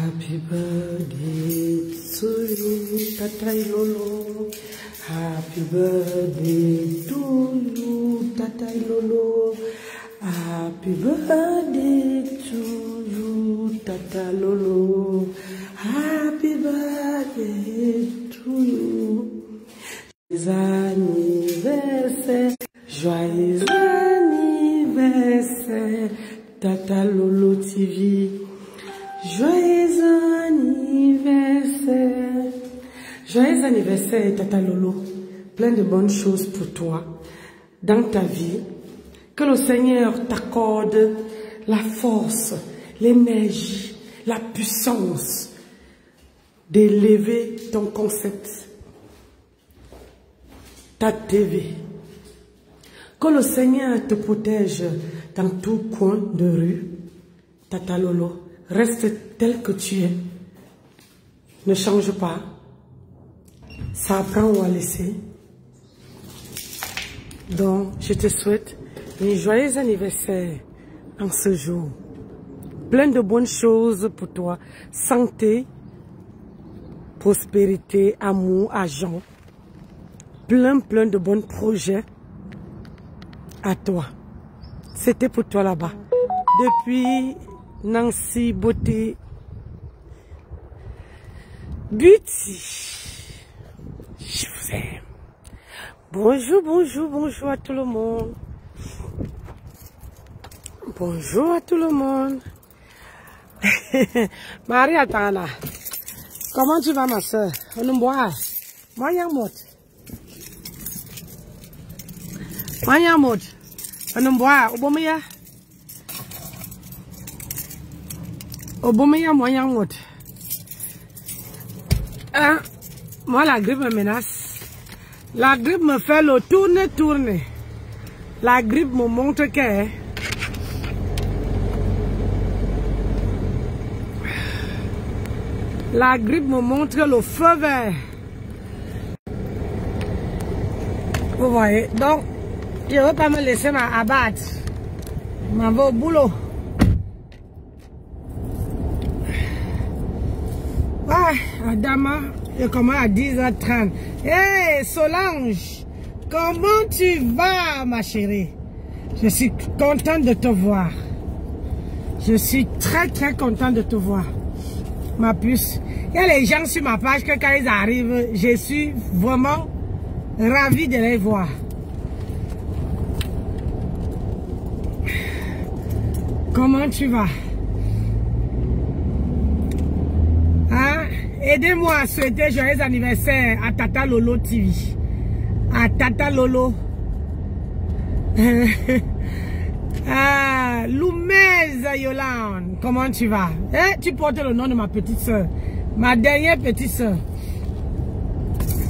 Happy birthday to you, Tata Ilolo. Happy birthday to you, Tata Ilolo. Happy birthday to you, Tata Lolo. Happy birthday to you. Joyeux anniversaire, joyeux anniversaire, Tata Lolo TV. Joyeux anniversaire. Joyeux anniversaire, Tata Lolo. Plein de bonnes choses pour toi dans ta vie. Que le Seigneur t'accorde la force, l'énergie, la puissance d'élever ton concept, ta TV. Que le Seigneur te protège dans tout coin de rue. Tata Lolo, reste tel que tu es. Ne change pas. Ça apprend ou à laisser. Donc, je te souhaite un joyeux anniversaire en ce jour. Plein de bonnes choses pour toi. Santé, prospérité, amour, argent. Plein de bons projets à toi. C'était pour toi là-bas. Depuis Nancy Beauté Beauty. Je vous aime. Bonjour, bonjour, bonjour à tout le monde. Bonjour à tout le monde. Marie Atana, comment tu vas ma soeur? On nous boit. Moi yamot. Moi yamot. On nous boit. Obomeya. Obomeya moi yamot. Hein? Moi la grippe me menace. La grippe me fait le tourner. La grippe me montre que la grippe me montre le feu vert. Vous voyez, donc je ne veux pas me laisser m'abattre. Je m'en vais au boulot. Ouais, Adama, je commence à 10h30. Hey Solange, comment tu vas ma chérie? Je suis contente de te voir. Je suis très contente de te voir. Ma puce. Il y a les gens sur ma page que quand ils arrivent, je suis vraiment ravie de les voir. Comment tu vas? Hein? Aidez-moi à souhaiter joyeux anniversaire à Tata Lolo TV. À Tata Lolo. Ah, Loumez Yolande, comment tu vas? Tu portes le nom de ma petite soeur, ma dernière petite soeur.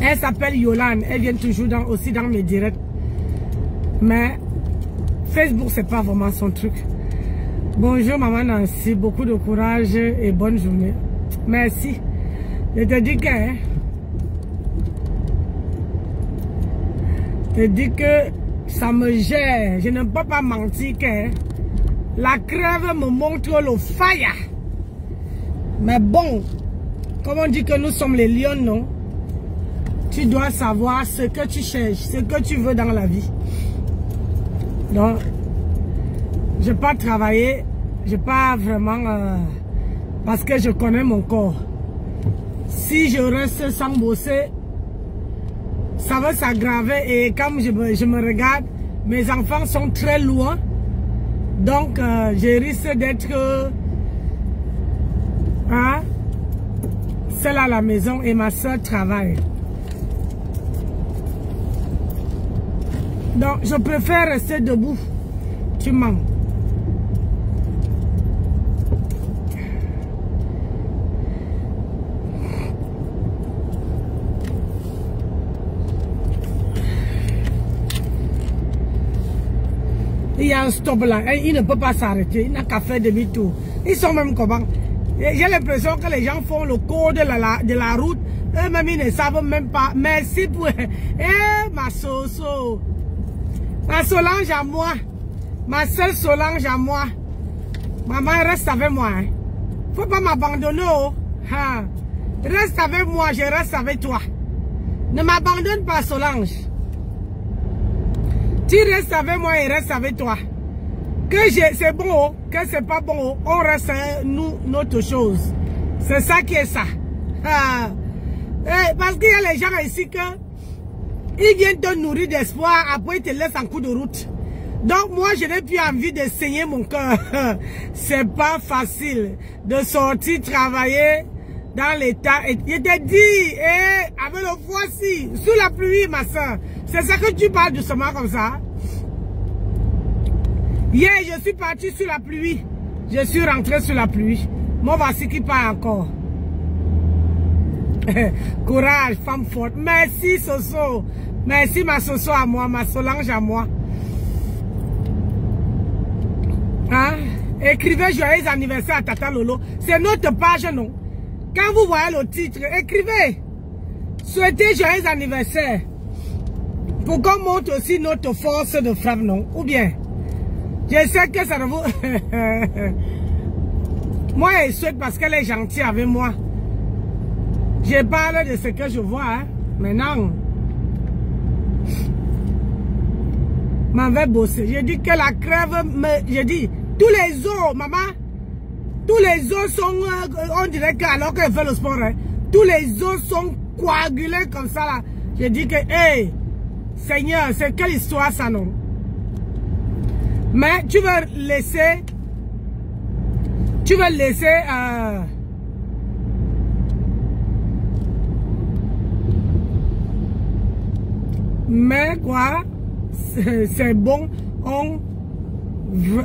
Elle s'appelle Yolande, elle vient toujours aussi dans mes directs. Mais Facebook, c'est pas vraiment son truc. Bonjour maman Nancy, beaucoup de courage et bonne journée. Merci. Je te dis que ça me gère, je ne peux pas mentir que la crève me montre le fire. Mais bon, comme on dit que nous sommes les lions, non? Tu dois savoir ce que tu cherches, ce que tu veux dans la vie. Donc, je n'ai pas travaillé, je n'ai pas vraiment... parce que je connais mon corps. Si je reste sans bosser, ça va s'aggraver et comme je me regarde, mes enfants sont très loin. Donc, je risque d'être seule à la maison et ma soeur travaille. Donc, je préfère rester debout. Tu mens. Il y a un stop là, il ne peut pas s'arrêter, il n'a qu'à faire demi-tour. Ils sont même comment? J'ai l'impression que les gens font le code de la route, eux-mêmes ils ne savent même pas. Merci pour... ma Soso, ma Solange à moi, ma seule Solange à moi. Maman reste avec moi. Faut pas m'abandonner. Oh. Ha. Reste avec moi, je reste avec toi. Ne m'abandonne pas, Solange. Tu restes avec moi et reste avec toi. Que c'est bon, que c'est pas bon, on reste nous notre chose. C'est ça qui est ça. Ah. Parce qu'il y a les gens ici que ils viennent te nourrir d'espoir, après ils te laissent en coup de route. Donc moi je n'ai plus envie de saigner mon cœur. C'est pas facile de sortir travailler dans l'état. Je te dis, avec le voici, sous la pluie ma soeur. C'est ça que tu parles doucement comme ça. Hier je suis parti sous la pluie. Je suis rentré sous la pluie. Moi voici qui part encore. Courage, femme forte. Merci Soso. Merci ma Soso à moi, ma Solange à moi. Hein? Écrivez joyeux anniversaire à Tata Lolo. C'est notre page, non? Quand vous voyez le titre, écrivez. Souhaitez joyeux anniversaire. Pour qu'on montre aussi notre force de frappe, non? Ou bien, je sais que ça ne vous... Moi, je souhaite parce qu'elle est gentille avec moi. Je parle de ce que je vois, hein. Maintenant, m'en vais bosser. Je dis que la crève, je dis, tous les os, maman, tous les os sont, on dirait que alors qu'elle fait le sport, hein, tous les os sont coagulés comme ça, là. Je dis que, hey, Seigneur, c'est quelle histoire ça, non? Mais tu veux laisser, mais quoi, c'est bon, on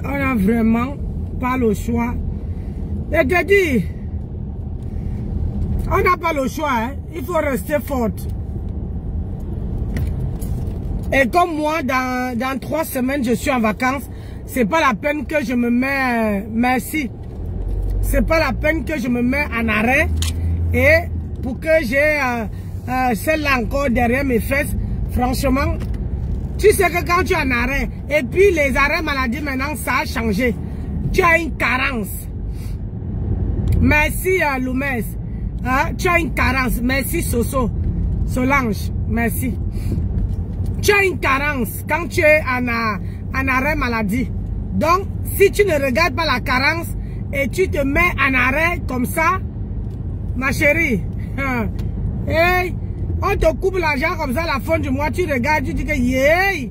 a vraiment pas le choix. Je te dis, on n'a pas le choix, hein? Il faut rester forte. Et comme moi, dans 3 semaines, je suis en vacances, c'est pas la peine que je me mets, merci, c'est pas la peine que je me mets en arrêt, et pour que j'ai celle-là encore derrière mes fesses. Franchement, tu sais que quand tu es en arrêt, et puis les arrêts maladie maintenant, ça a changé. Tu as une carence. Merci Loumès. Hein? Tu as une carence. Merci Soso. Solange. Merci. Tu as une carence quand tu es en arrêt maladie. Donc, si tu ne regardes pas la carence et tu te mets en arrêt comme ça, ma chérie, hey, on te coupe l'argent comme ça à la fin du mois, tu regardes, tu dis que yeah, il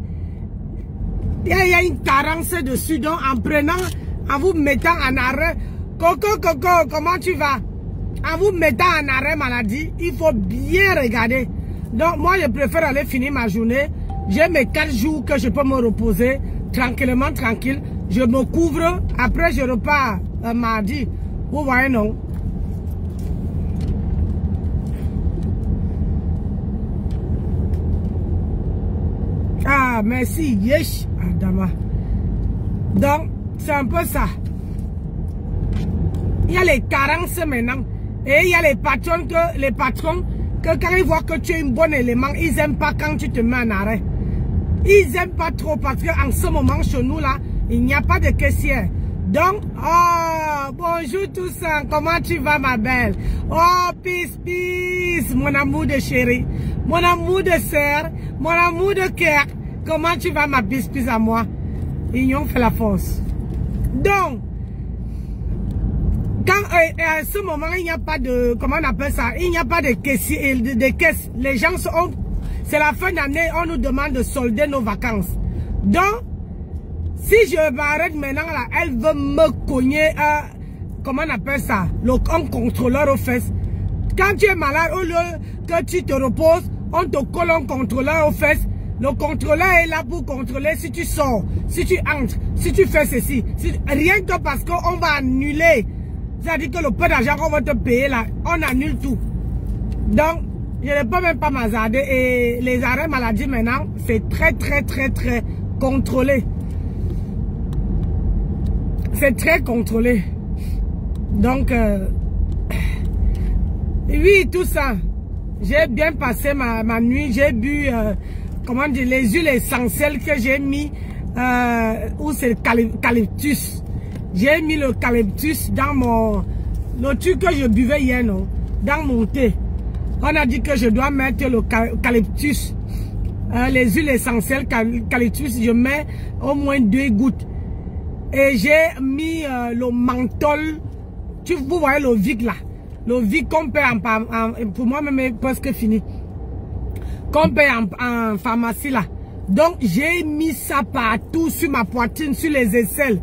y a une carence dessus. Donc en prenant, en vous mettant en arrêt, Coco, comment tu vas? En vous mettant en arrêt maladie, il faut bien regarder. Donc moi je préfère aller finir ma journée. J'ai mes 4 jours que je peux me reposer tranquillement, tranquille. Je me couvre, après je repars mardi. Vous voyez non? Ah, merci, yesh, Adama. Donc, c'est un peu ça. Il y a les carences maintenant. Et il y a les patrons que quand ils voient que tu es un bon élément, ils n'aiment pas quand tu te mets en arrêt. Ils n'aiment pas trop parce qu'en ce moment, chez nous, là, il n'y a pas de caissière. Donc, oh, bonjour tous, comment tu vas ma belle? Oh, peace, peace, mon amour de chérie, mon amour de sœur, mon amour de cœur. Comment tu vas ma peace, peace à moi? Union fait la force. Donc, quand à ce moment, il n'y a pas de, comment on appelle ça? Il n'y a pas de caissier, de caisse. Les gens sont, c'est la fin d'année, on nous demande de solder nos vacances. Donc, si je m'arrête maintenant là, elle veut me cogner, comment on appelle ça, un contrôleur aux fesses. Quand tu es malade, au lieu que tu te reposes, on te colle un contrôleur aux fesses. Le contrôleur est là pour contrôler si tu sors, si tu entres, si tu fais ceci. Rien que parce qu'on va annuler, c'est-à-dire que le peu d'argent qu'on va te payer là, on annule tout. Donc, je ne peux même pas m'hasarder. Et les arrêts maladie maintenant, c'est très contrôlé. C'est très contrôlé. Donc, oui, tout ça. J'ai bien passé ma nuit. J'ai bu, comment dire, les huiles essentielles que j'ai mis, où c'est l'eucalyptus. J'ai mis l'eucalyptus dans le truc que je buvais hier, non, dans mon thé, on a dit que je dois mettre le eucalyptus, les huiles essentielles eucalyptus, je mets au moins 2 gouttes. Et j'ai mis le menthol, vous voyez le Vic là, le Vic qu'on paie pour moi même est presque fini, qu'on paie en pharmacie là. Donc j'ai mis ça partout sur ma poitrine, sur les aisselles.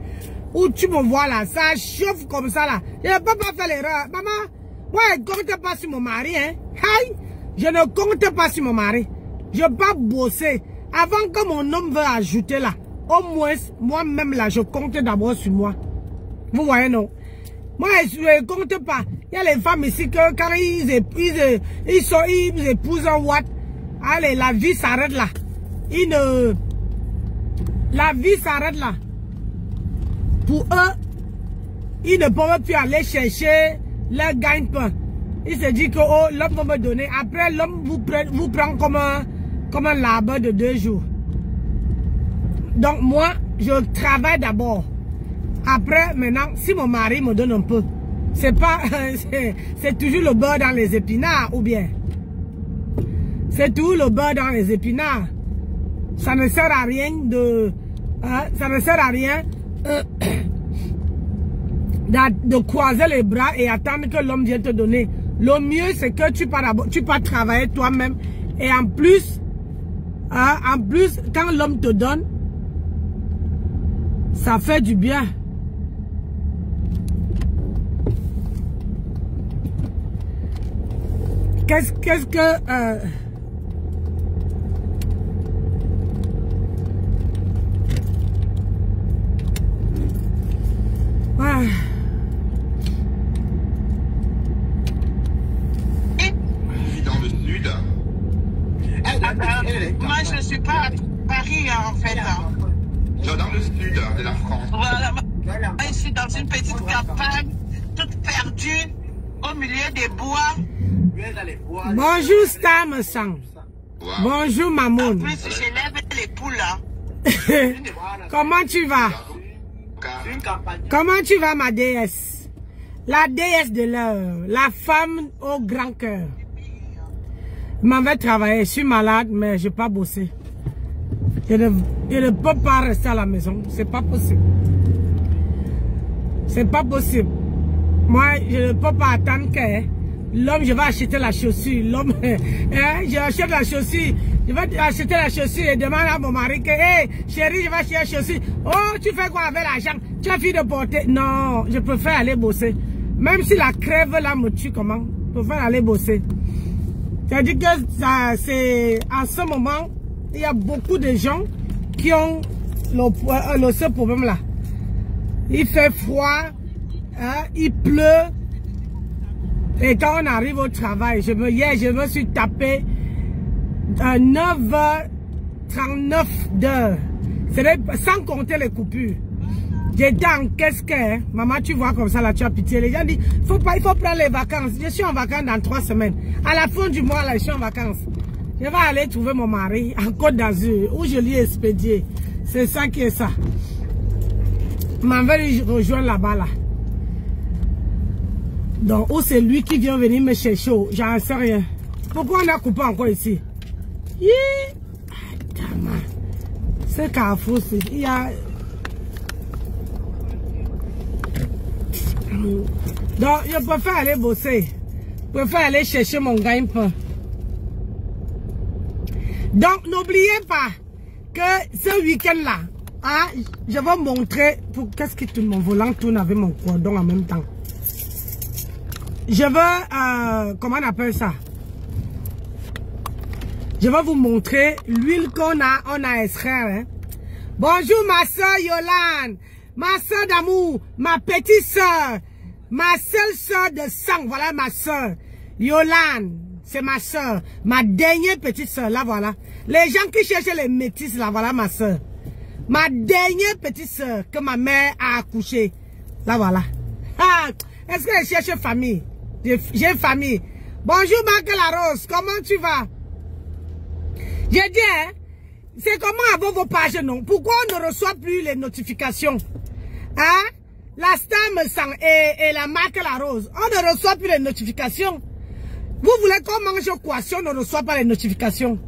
Où tu me vois là, ça chauffe comme ça là. Je ne peux pas faire l'erreur. Maman, moi je ne compte pas sur mon mari. Hein. Aïe, je ne compte pas sur mon mari. Je ne peux pas bosser. Avant que mon homme veuille ajouter là, au moins, moi-même là, je compte d'abord sur moi. Vous voyez non? Moi je ne compte pas. Il y a les femmes ici que quand ils épousent un what, allez, la vie s'arrête là. La vie s'arrête là. Pour eux, ils ne peuvent plus aller chercher leur gagne-pain. Ils se disent que oh, l'homme va me donner. Après, l'homme vous prend comme un labeur de 2 jours. Donc moi, je travaille d'abord. Après, maintenant, si mon mari me donne un peu, c'est pas, c'est toujours le beurre dans les épinards ou bien. C'est toujours le beurre dans les épinards. Ça ne sert à rien de, ça ne sert à rien de croiser les bras et attendre que l'homme vienne te donner. Le mieux, c'est que tu pars travailler toi-même. Et en plus, quand l'homme te donne, ça fait du bien. Qu'est-ce que... Dans le sud. Moi, je ne suis pas à Paris, en fait. Dans le sud de la France. Voilà. Je suis dans une petite campagne, toute perdue, au milieu des bois. Bonjour, Stam Sang. Bonjour, Mamoun. En plus, j'élève les poules. Comment tu vas? Comment tu vas, ma déesse? La déesse de l'heure, la femme au grand cœur. Je m'en vais travailler, je suis malade, mais je n'ai pas bossé. Je ne peux pas rester à la maison, c'est pas possible. C'est pas possible. Moi, je ne peux pas attendre que l'homme, je vais acheter la chaussure. L'homme, j'achète la chaussure. Je vais acheter la chaussure et demander à mon mari que, hey, chérie, je vais acheter la chaussure. Oh, tu fais quoi avec l'argent? Tu as fini de porter? Non, je préfère aller bosser. Même si la crève là me tue, comment? Je préfère aller bosser. C'est-à-dire que c'est en ce moment, il y a beaucoup de gens qui ont ce problème-là. Il fait froid, hein, il pleut. Et quand on arrive au travail, hier, je me suis tapé 9h39 d'heures. Sans compter les coupures. J'étais en qu'est-ce maman, tu vois comme ça, là, tu as pitié. Les gens disent, il faut prendre les vacances. Je suis en vacances dans 3 semaines. À la fin du mois, là, je suis en vacances. Je vais aller trouver mon mari en Côte d'Azur, où je lui ai expédié. C'est ça qui est ça. Je m'en vais lui rejoindre là-bas, là. Donc, où c'est lui qui vient venir me chercher, j'en sais rien. Pourquoi on a coupé encore ici? C'est Carrefour, il y a... Donc, je préfère aller bosser. Je préfère aller chercher mon gagne-pain. Donc, n'oubliez pas que ce week-end-là, hein, je vais montrer... Qu'est-ce qui tourne? Mon volant tourne avec mon cordon en même temps. Je veux... comment on appelle ça? Je vais vous montrer l'huile qu'on a extrait. Hein. Bonjour ma soeur Yolande, ma soeur d'amour, ma petite soeur, ma seule soeur de sang. Voilà ma soeur Yolande, c'est ma soeur, ma dernière petite soeur. Là voilà. Les gens qui cherchent les métis, là voilà ma soeur. Ma dernière petite soeur que ma mère a accouchée. Là voilà. Ah, est-ce que je cherche famille? J'ai famille. Bonjour Marc Larose, comment tu vas? J'ai dit, hein, c'est comment avoir vos pages, non? Pourquoi on ne reçoit plus les notifications? Hein? la star me sent et la marque la rose. On ne reçoit plus les notifications. Vous voulez qu'on mange quoi si on ne reçoit pas les notifications?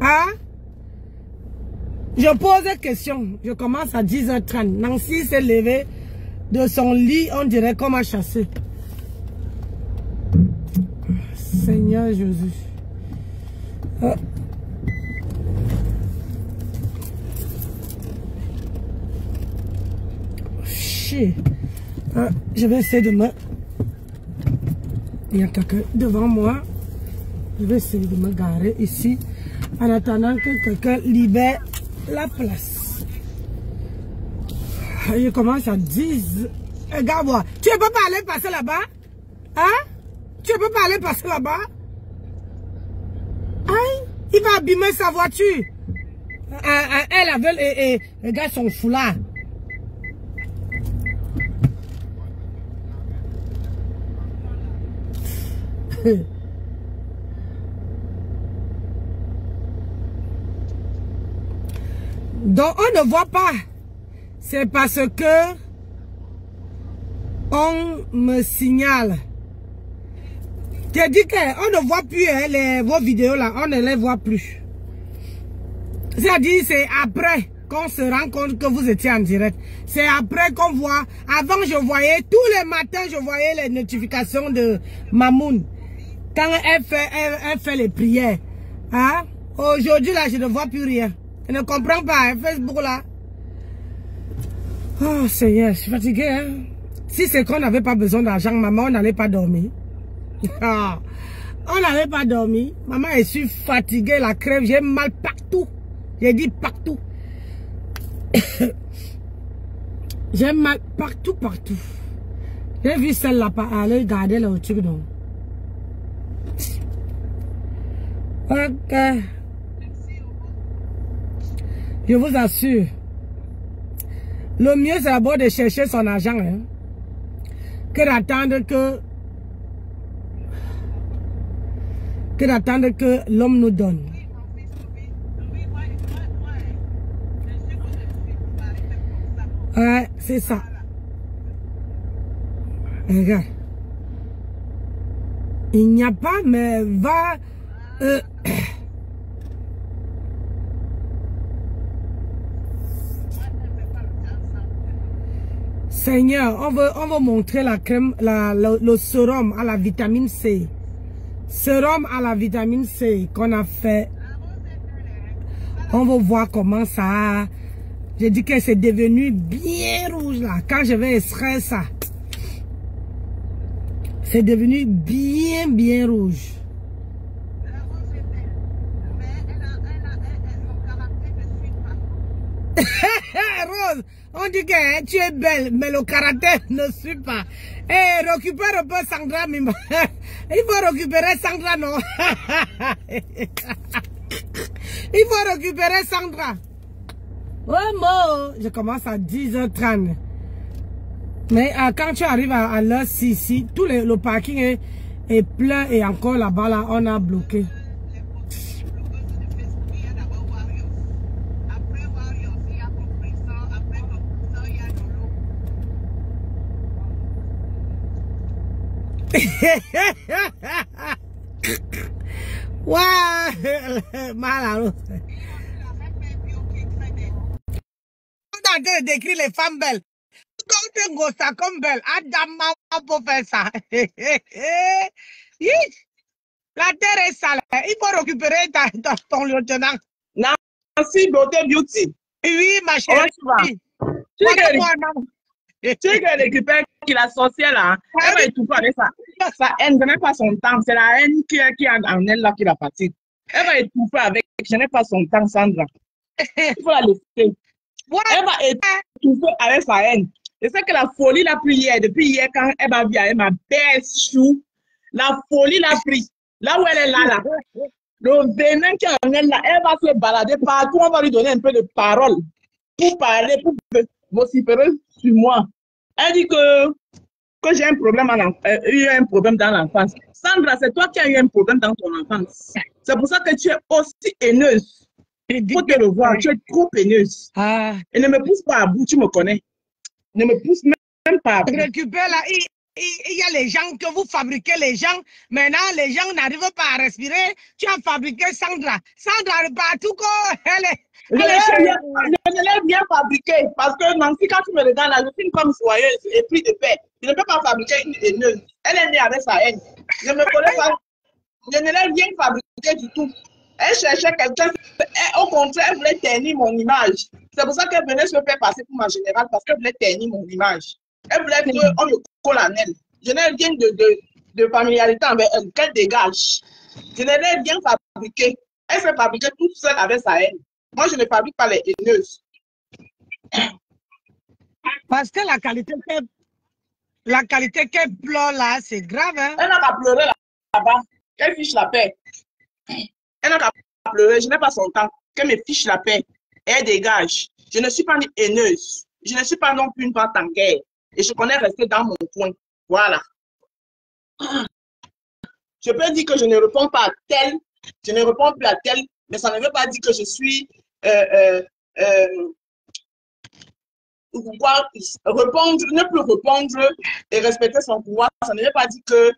Hein? Je pose des questions. Je commence à 10h30. Nancy s'est levée de son lit, on dirait qu'on m'a chassé. Seigneur Jésus. Je vais essayer de me... Il y a quelqu'un devant moi. Je vais essayer de me garer ici en attendant que quelqu'un libère la place. Je commence à 10. Regarde-moi. Tu ne peux pas aller passer là-bas? Hein? Tu ne peux pas aller passer là-bas? Hein? Il va abîmer sa voiture. Elle avait et regarde son foulard. Donc on ne voit pas. C'est parce que on me signale. J'ai dit qu'on ne voit plus hein, vos vidéos là, on ne les voit plus. C'est-à-dire c'est après qu'on se rend compte que vous étiez en direct. C'est après qu'on voit. Avant je voyais, tous les matins je voyais les notifications de Mamoun. Quand elle fait les prières. Hein? Aujourd'hui là je ne vois plus rien. Je ne comprends pas, hein, Facebook là. Oh Seigneur, je suis fatiguée. Hein? Si c'est qu'on n'avait pas besoin d'argent, maman, on n'allait pas dormir. On n'allait pas dormir. Maman, je suis fatiguée, la crève, j'ai mal partout. J'ai dit partout. J'ai mal partout, partout. J'ai vu celle-là aller garder le truc. Donc. Ok. Je vous assure. Le mieux, c'est d'abord de chercher son argent. Hein, que d'attendre que l'homme nous donne. Ouais, c'est ça. Regarde. Il n'y a pas, mais va... Seigneur, on veut montrer la crème, le sérum à la vitamine C. Sérum à la vitamine C qu'on a fait. On va voir comment ça... J'ai dit que c'est devenu bien rouge là. Quand je vais extraire ça. C'est devenu bien rouge. Rose, on dit que tu es belle, mais le caractère ne suit pas. Eh, récupère un peu Sandra, Mima. Il faut récupérer Sandra, non? Il faut récupérer Sandra. Oh, moi, je commence à 10h30. Mais quand tu arrives à l'heure 6, tout le parking est plein et encore là-bas, là, on a bloqué. Ouais, mal on a décrit les femmes belles. Quand tu ça comme belle, Adam pour faire ça. La terre est sale. Il faut récupérer ton lieutenant. Nancy Beauté Beauty. Oui, ma chérie. Tu sais que récupère qui la sorcière là, elle va étouffer avec ça. Sa haine, je n'ai pas son temps. C'est la haine qui a en elle là qui la fatigue. Elle va étouffer avec, je n'ai pas son temps, Sandra. Il faut la laisser. Elle va étouffer avec sa haine. C'est ça que la folie l'a pris hier. Depuis hier, quand elle m'a vu avec ma belle chou, la folie l'a pris. Là où elle est là. Le venin qui est en elle là, elle va se balader partout. On va lui donner un peu de parole pour parler, pour vociférer sur moi. Elle dit que j'ai un problème eu un problème dans l'enfance. Sandra, c'est toi qui as eu un problème dans ton enfance. C'est pour ça que tu es aussi haineuse. Il faut te le voir, tu es trop haineuse. Et ne me pousse pas à bout, tu me connais. Ne me pousse même pas. Récupère là, il y a les gens que vous fabriquez, les gens. Maintenant, les gens n'arrivent pas à respirer. Tu as fabriqué Sandra. Sandra est partout. Je ne l'ai bien fabriqué parce que Nancy, quand tu me regardes là, je suis une femme joyeuse et pris de paix. Je ne peux pas fabriquer une haineuse. Elle est née avec sa haine. Je ne me connais pas. Je ne l'ai rien fabriqué du tout. Elle cherchait quelqu'un. Au contraire, elle voulait ternir mon image. C'est pour ça qu'elle venait se faire passer pour ma générale parce qu'elle voulait ternir mon image. Elle voulait qu'on me colle en elle. Je n'ai rien de familiarité avec elle. Qu'elle dégage. Je ne l'ai rien fabriqué. Elle s'est fabriquée toute seule avec sa haine. Moi, je ne fabrique pas les haineuses. Parce que la qualité qu'elle pleure là, c'est grave. Hein? Elle n'a qu'à pleurer là-bas. Qu'elle fiche la paix. Elle n'a qu'à pleurer. Je n'ai pas son temps. Qu'elle me fiche la paix. Et elle dégage. Je ne suis pas une haineuse. Je ne suis pas non plus une vente en guerre. Et je connais rester dans mon coin. Voilà. Je peux dire que je ne réponds pas à tel. Je ne réponds plus à tel. Mais ça ne veut pas dire que je suis pouvoir répondre, ne plus répondre et respecter son pouvoir. Ça ne veut pas dire que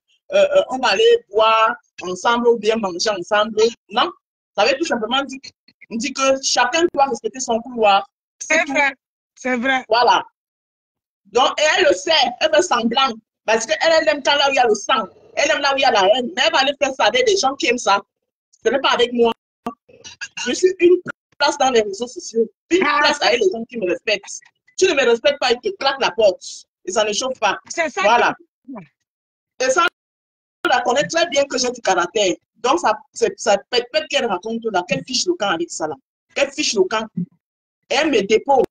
on va aller boire ensemble ou bien manger ensemble. Non, ça veut tout simplement dire que chacun doit respecter son couloir. C'est vrai, c'est vrai. Voilà. Donc, et elle le sait, elle fait semblant. Parce qu'elle aime quand là où il y a le sang. Elle aime là où il y a la haine. Mais elle va aller faire ça avec des gens qui aiment ça. Ce n'est pas avec moi. Je suis une place dans les réseaux sociaux. Une place avec les gens qui me respectent. Tu ne me respectes pas, il te claque la porte. Et ça ne chauffe pas. C'est ça. Voilà. Et ça, on la connaît très bien que j'ai du caractère. Donc, ça peut-être qu'elle raconte là, qu'elle fiche le camp avec ça là. Qu'elle fiche le camp. Et elle me dépose.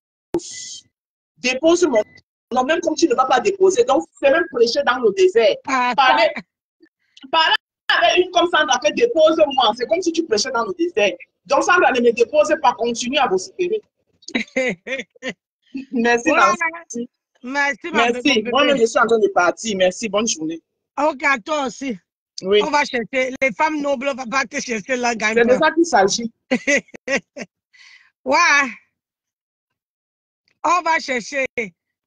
Dépose mon nom, même comme tu ne vas pas déposer. Donc, c'est même prêcher dans le désert. Parler avec une comme Sandra, que dépose-moi. C'est comme si tu prêchais dans le désert. Donc, Sandra ne me dépose pas, continue à vociférer. Merci, voilà. Nancy. Merci. Moi-même, je suis en train de partir. Merci, bonne journée. Ok, à toi aussi. Oui. On va chercher. Les femmes nobles ne vont pas te chercher la gagne. C'est de ça qu'il s'agit. Ouais. On va chercher.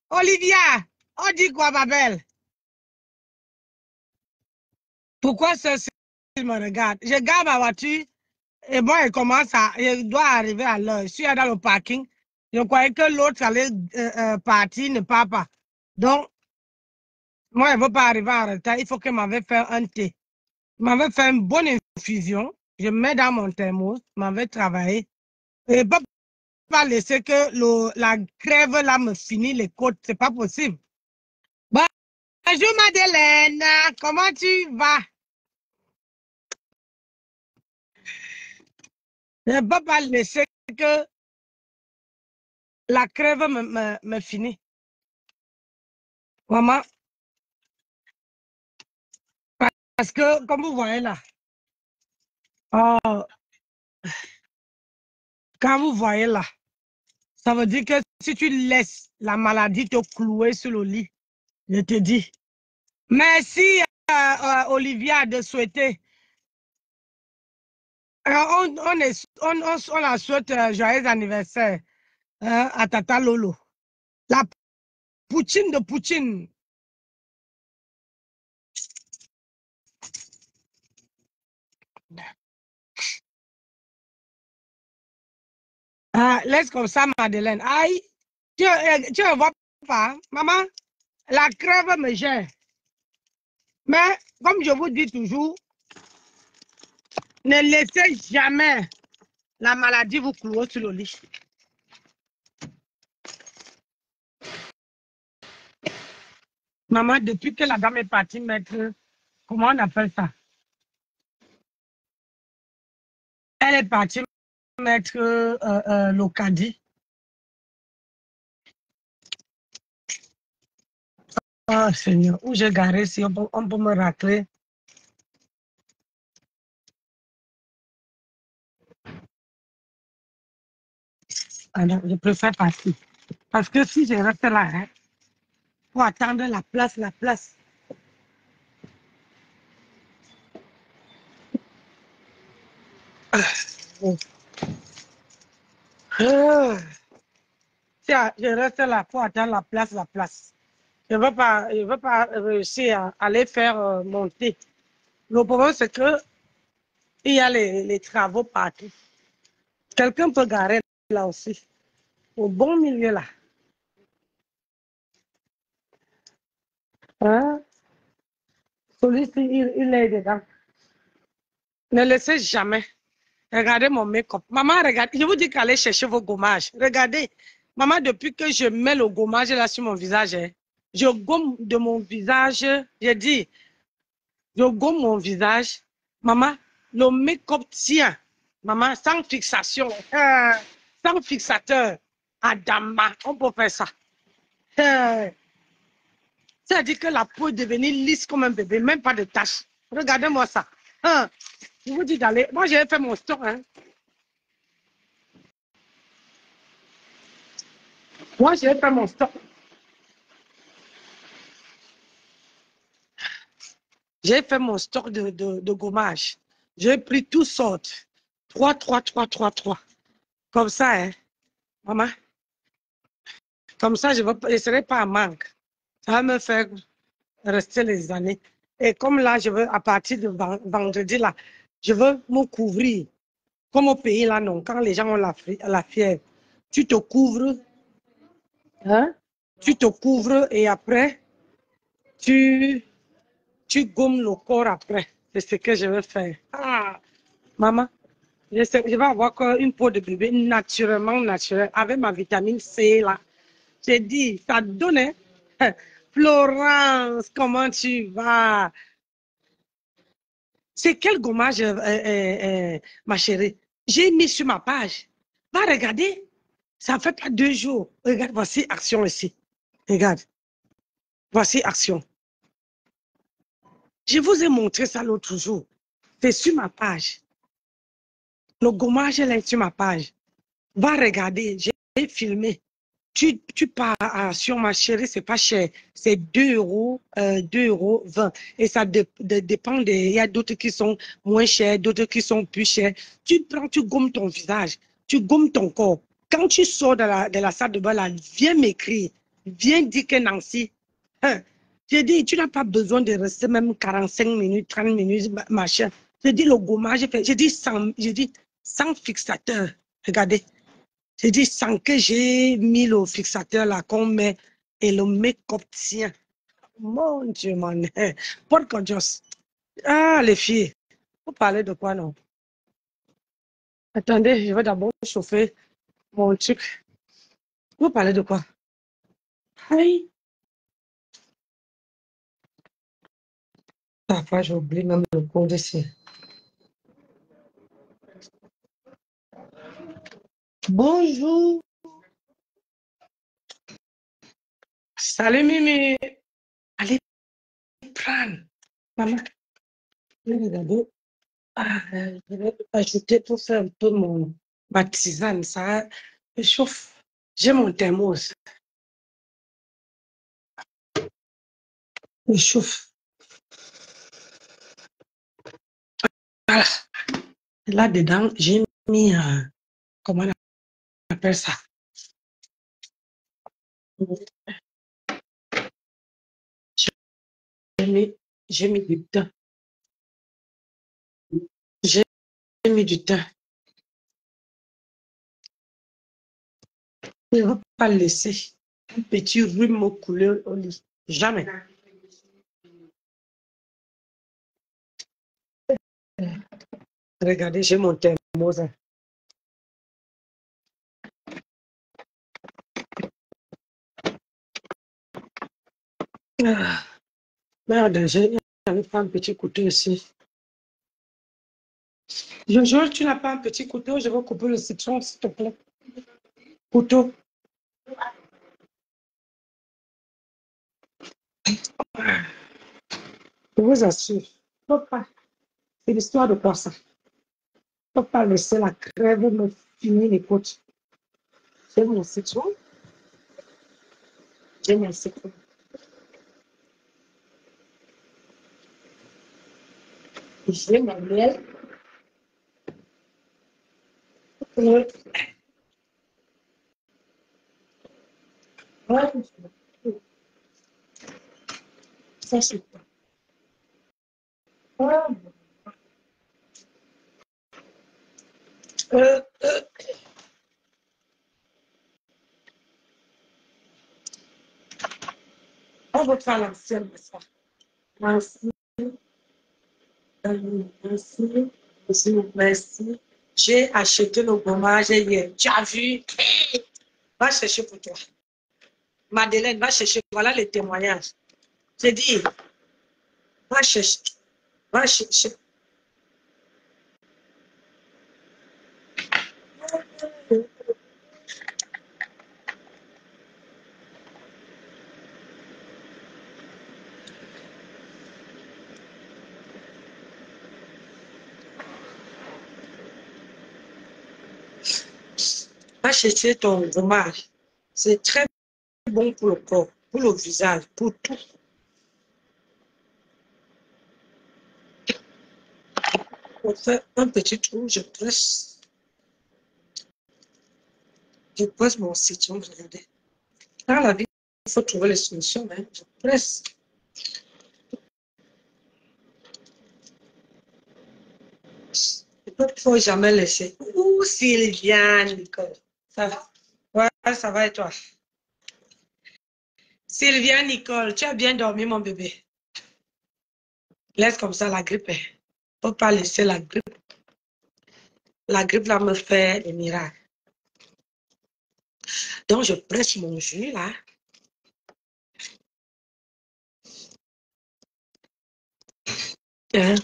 Olivia, on dit quoi, ma belle? Pourquoi ceci me regarde? Je garde ma voiture et moi, je dois arriver à l'heure. Je suis dans le parking. Je croyais que l'autre allait partir, ne part pas. Donc, moi, je ne veux pas arriver en retard. Il faut que m'avait fait un thé. M'avait fait une bonne infusion. Je mets dans mon thermos. M'avait travaillé. Et pas laisser que la crève là me finisse les côtes. C'est pas possible. Bonjour Madeleine. Comment tu vas? Je ne peux pas laisser que la crève me finisse. Maman. Parce que, comme vous voyez là, quand vous voyez là, ça veut dire que si tu laisses la maladie te clouer sur le lit, je te dis. Merci Olivia de souhaiter. On la souhaite joyeux anniversaire à Tata Lolo. La poutine de Poutine. Laisse comme ça, Madeleine. Aïe, tu ne vois pas, maman, la crève me gère. Mais, comme je vous dis toujours, ne laissez jamais la maladie vous clouer sur le lit. Maman, depuis que la dame est partie mettre, comment on appelle ça? Elle est partie mettre le caddie. Oh Seigneur, où j'ai garé si on peut me racler. Alors, je préfère partir. Parce que si je reste là, hein, pour attendre la place. Je reste là pour attendre la place. Je ne veux pas réussir à aller faire monter. Le problème, c'est que il y a les travaux partout. Quelqu'un peut garer là aussi, au bon milieu là. Hein? Celui-ci, il est dedans. Ne laissez jamais. Regardez mon make-up. Maman, regardez. Je vous dis qu'allez chercher vos gommages. Regardez. Maman, depuis que je mets le gommage là sur mon visage, hein, je gomme de mon visage. J'ai dit, je gomme mon visage. Maman, le make-up tient. Maman, sans fixation. Sans fixateur. Adama, on peut faire ça. C'est-à-dire que la peau est devenue lisse comme un bébé, même pas de taches. Regardez-moi ça. Je vous dis d'aller. Moi, j'ai fait mon stock. Hein. Moi, j'ai fait mon stock. J'ai fait mon stock de gommage. J'ai pris toutes sortes. 3, 3, 3, 3, 3. Comme ça, hein, maman. Comme ça, je ne serai pas en manque. Ça va me faire rester les années. Et comme là, je veux, à partir de vendredi, là, je veux me couvrir. Comme au pays, là, non. Quand les gens ont la fièvre, tu te couvres. Hein? Tu te couvres et après, tu gommes le corps après. C'est ce que je veux faire. Ah, maman, je vais avoir une peau de bébé naturellement naturelle avec ma vitamine C là. J'ai dit, ça donne. Hein? Florence, comment tu vas? C'est quel gommage, ma chérie? J'ai mis sur ma page. Va regarder. Ça fait pas 2 jours. Regarde, voici action ici. Regarde. Voici action. Je vous ai montré ça l'autre jour. C'est sur ma page. Le gommage est sur ma page. Va regarder. J'ai filmé. Tu pars à Action, ma chérie, c'est pas cher. C'est 2 euros, 2,20 €. Et ça dépend il y a d'autres qui sont moins chers, d'autres qui sont plus chers. Tu prends, tu gommes ton visage, tu gommes ton corps. Quand tu sors de la salle de bain, là, viens m'écrire. Viens dire que Nancy, hein, j'ai dit, tu n'as pas besoin de rester même 45 minutes, 30 minutes, machin. J'ai dit, le gommage, j'ai dit, sans fixateur. Regardez. J'ai dit, sans que j'ai mis le fixateur là qu'on met et le make-up tient. Mon Dieu, mon Porte Dios. Ah, les filles. Vous parlez de quoi, non? Attendez, je vais d'abord chauffer mon truc. Vous parlez de quoi? Aïe. Parfois, j'oublie même le code ici. Bonjour. Salut, Mimi. Allez prendre. Maman, regardez. Ah, je vais ajouter pour faire un peu ma tisane. Ça chauffe. J'ai mon thermos. Je chauffe. Voilà. Là-dedans, j'ai mis, comment on appelle ça? J'ai mis du thym. J'ai mis du thym. Je ne vais pas laisser un petit rhume me couler au lit. Jamais. Regardez, j'ai mon thermos. Ah, merde, j'ai pas un petit couteau ici. Jojo, tu n'as pas un petit couteau? Je vais couper le citron, s'il te plaît. Couteau. Je vous assure, faut pas. C'est l'histoire de quoi ça? Faut pas laisser la crève me finir les côtes. J'ai mon citron. J'ai mon citron. J'ai mon miel. Ouais. Ça, c'est quoi? Ouais. Euh, euh, on va faire l'ancienne, ça. Merci. Merci. Merci. Merci. J'ai acheté le gommage hier. Tu as vu? Va chercher pour toi. Madeleine, va chercher. Voilà les témoignages. J'ai dit, va chercher. Va chercher. Va chercher ton gommage. C'est très bon pour le corps, pour le visage, pour tout. On fait un petit trou, je presse. Je presse mon citron, regardez. Dans la vie, il faut trouver les solutions, hein. Je presse. Il ne faut jamais laisser. Ouh, Sylviane, Nicole. Ça va? Ouais, ça va et toi? Sylviane, Nicole, tu as bien dormi, mon bébé? Laisse comme ça la grippe. Il ne faut pas laisser la grippe. La grippe, là, me fait des miracles. Donc, je presse mon jus, là. Hein?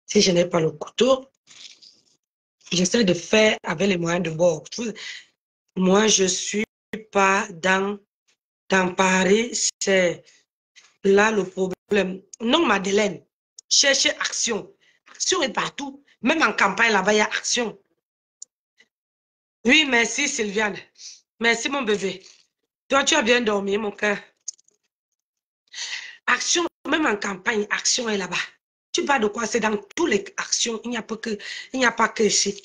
Si je n'ai pas le couteau, j'essaie de faire avec les moyens de bord. Moi, je ne suis pas dans Paris, c'est là le problème. Non, Madeleine, cherchez action. Action est partout. Même en campagne, là-bas, il y a action. Oui, merci, Sylviane. Merci, mon bébé. Toi, tu as bien dormi, mon cœur. Action, même en campagne, action est là-bas. Tu parles de quoi? C'est dans toutes les actions. Il n'y a pas que ici.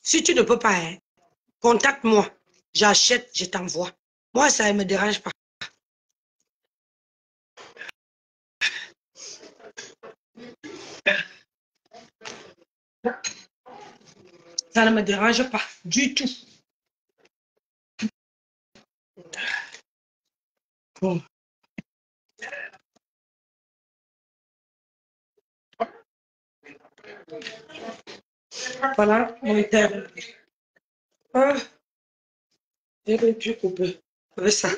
Si tu ne peux pas, hein, contacte-moi. J'achète, je t'envoie. Moi, ça ne me dérange pas. Ça ne me dérange pas du tout. Bon. Voilà mon terme. Ah, j'ai pu couper avec ça.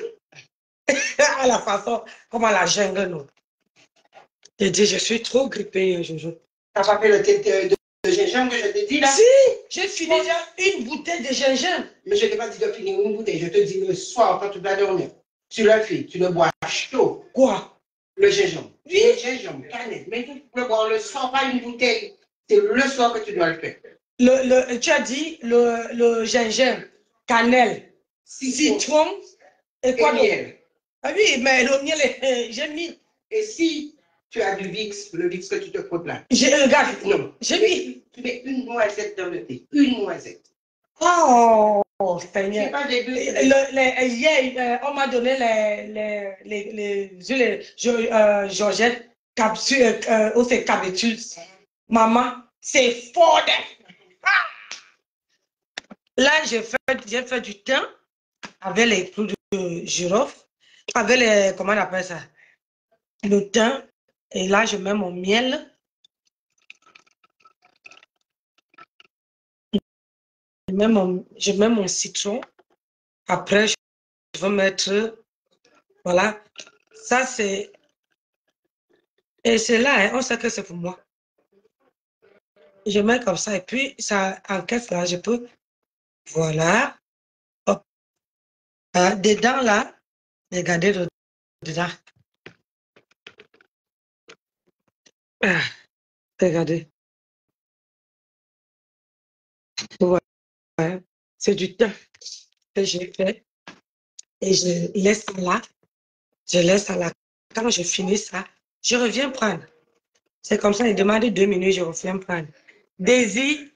À la façon, comme à la jungle, non. J'ai dit, je suis trop grippée, Jojo. T'as pas fait le thé de gingembre que je t'ai dit là? Si, j'ai fini déjà une bouteille de gingembre. Mais je t'ai pas dit de finir une bouteille. Je te dis le soir quand tu vas dormir. Tu le fais, tu le bois chaud. Quoi? Le gingembre. Oui. Le gingembre, canette. Mais tu peux boire le soir, pas une bouteille. C'est le soir que tu dois le faire. Tu as dit le gingembre, cannelle, citron et quoi d'autre? Miel. Ah oui, mais le miel, j'ai mis. Et si tu as du Vicks, le Vicks que tu te frottes là. Regarde, non. J'ai mis. Tu mets une noisette dans le thé. Une noisette. Oh, Seigneur. C'est pas des deux. Hier, on m'a donné les Georgette, capsule, ou c'est capitules. Maman, c'est fort. Là, j'ai fait du thym avec les clous de girofle, avec les, comment on appelle ça? Le thym. Et là, je mets mon miel. Je mets mon citron. Après, je vais mettre, voilà. Ça, c'est, et c'est là, hein, on sait que c'est pour moi. Je mets comme ça, et puis, ça encaisse là, je peux, voilà. Hop. Dedans, là, regardez dedans. Ah, regardez. Voilà. C'est du thym que j'ai fait. Et je laisse ça là. Je laisse ça là. Quand je finis ça, je reviens prendre. C'est comme ça, il demande 2 minutes, je reviens prendre. Désir,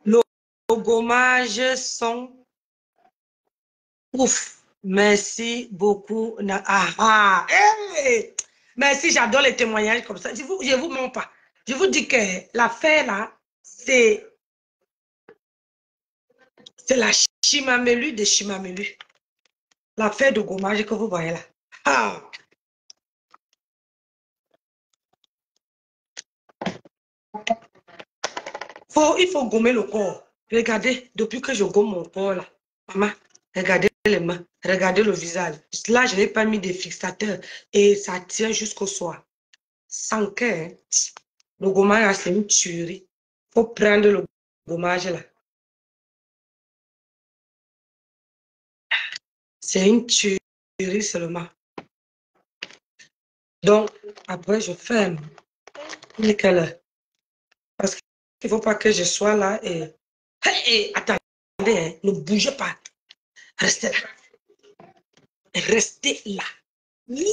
le gommage sont ouf. Merci beaucoup. Hey! Merci, j'adore les témoignages comme ça. Je vous mens pas. Je vous dis que l'affaire là, c'est la Chimamelu de Chimamelu. L'affaire de gommage que vous voyez là. Ah! Il faut gommer le corps. Regardez, depuis que je gomme mon corps là, maman, regardez les mains, regardez le visage. Là, je n'ai pas mis de fixateur et ça tient jusqu'au soir. Sans que le gommage là, c'est une tuerie. Il faut prendre le gommage là. C'est une tuerie seulement. Donc, après, je ferme. Nickel. Parce qu'il ne faut pas que je sois là et... Hey, attendez, hein, ne bougez pas. Restez là. Restez là. Oui.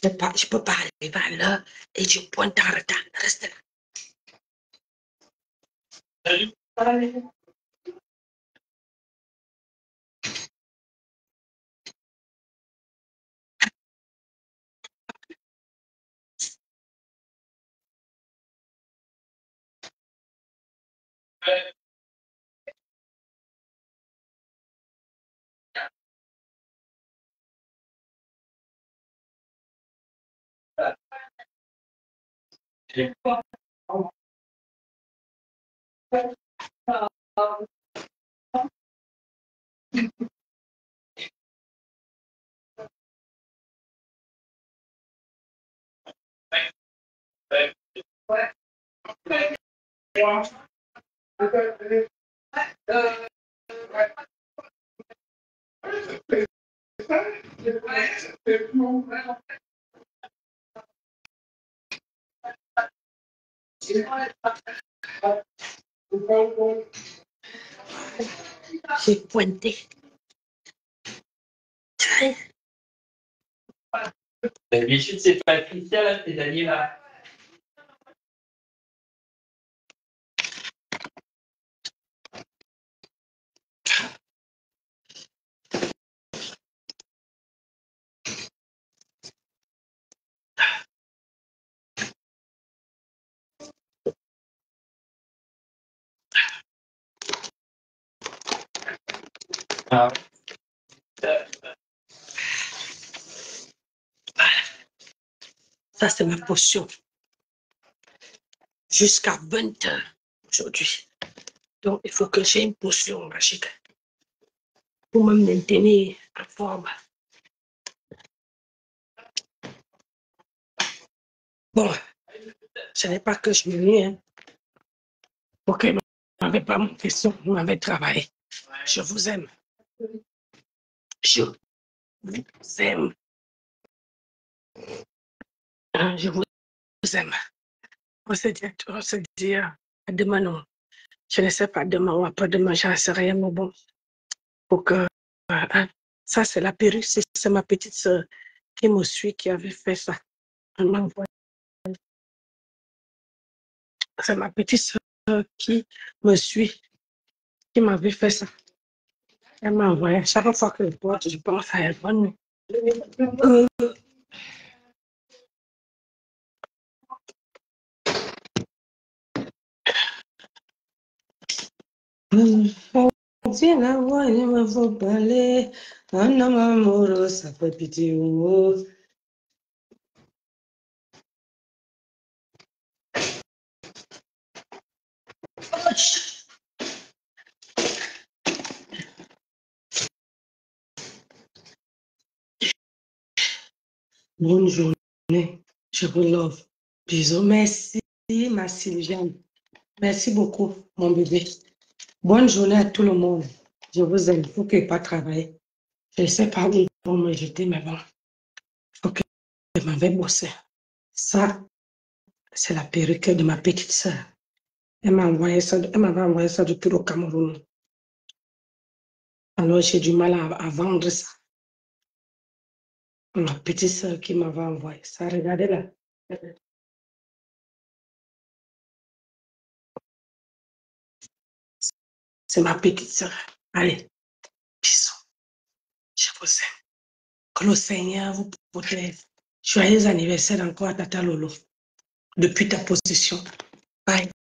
Je ne peux pas arriver à l'heure et je pointe en retard. Restez là. Salut. J'ai pointé. D'habitude, c'est Patricia, là, c'est Daniela. Ah. Ça, c'est ma potion. Jusqu'à 20 heures aujourd'hui. Donc, il faut que j'ai une potion magique pour me maintenir en forme. Bon, ce n'est pas que je me nuis, hein. Ok, vous n'avez pas mon question, vous m'avez travaillé. Je vous aime. Je vous aime. Je vous aime. On se dit à demain, non. Je ne sais pas demain ou après-demain, j'en sais rien, mais bon. Pour que, ça, c'est la perruque, c'est ma petite soeur qui me suit, qui avait fait ça. C'est ma petite soeur qui me suit, qui m'avait fait ça. Elle m'a envoyé. Chaque fois que je pense à elle, bonne nuit. Dis la voix, il me faut parler. Un homme amoureux, ça fait pitié. Bonne journée. Je vous love. Bisous. Merci, ma Sylviane. Merci beaucoup, mon bébé. Bonne journée à tout le monde. Je vous aime. Il faut que je ne pas travailler. Je ne sais pas où ils vont me jeter, mais bon. Il faut que je m'en vais bosser. Ça, c'est la perruque de ma petite soeur. Elle m'avait envoyé ça depuis le Cameroun. Alors, j'ai du mal à vendre ça. Ma petite soeur qui m'avait envoyé ça. Regardez là. C'est ma petite soeur. Allez, bisous. proposé. Que le Seigneur vous protège. Joyeux anniversaire encore à Tata Lolo. Depuis ta position. Bye.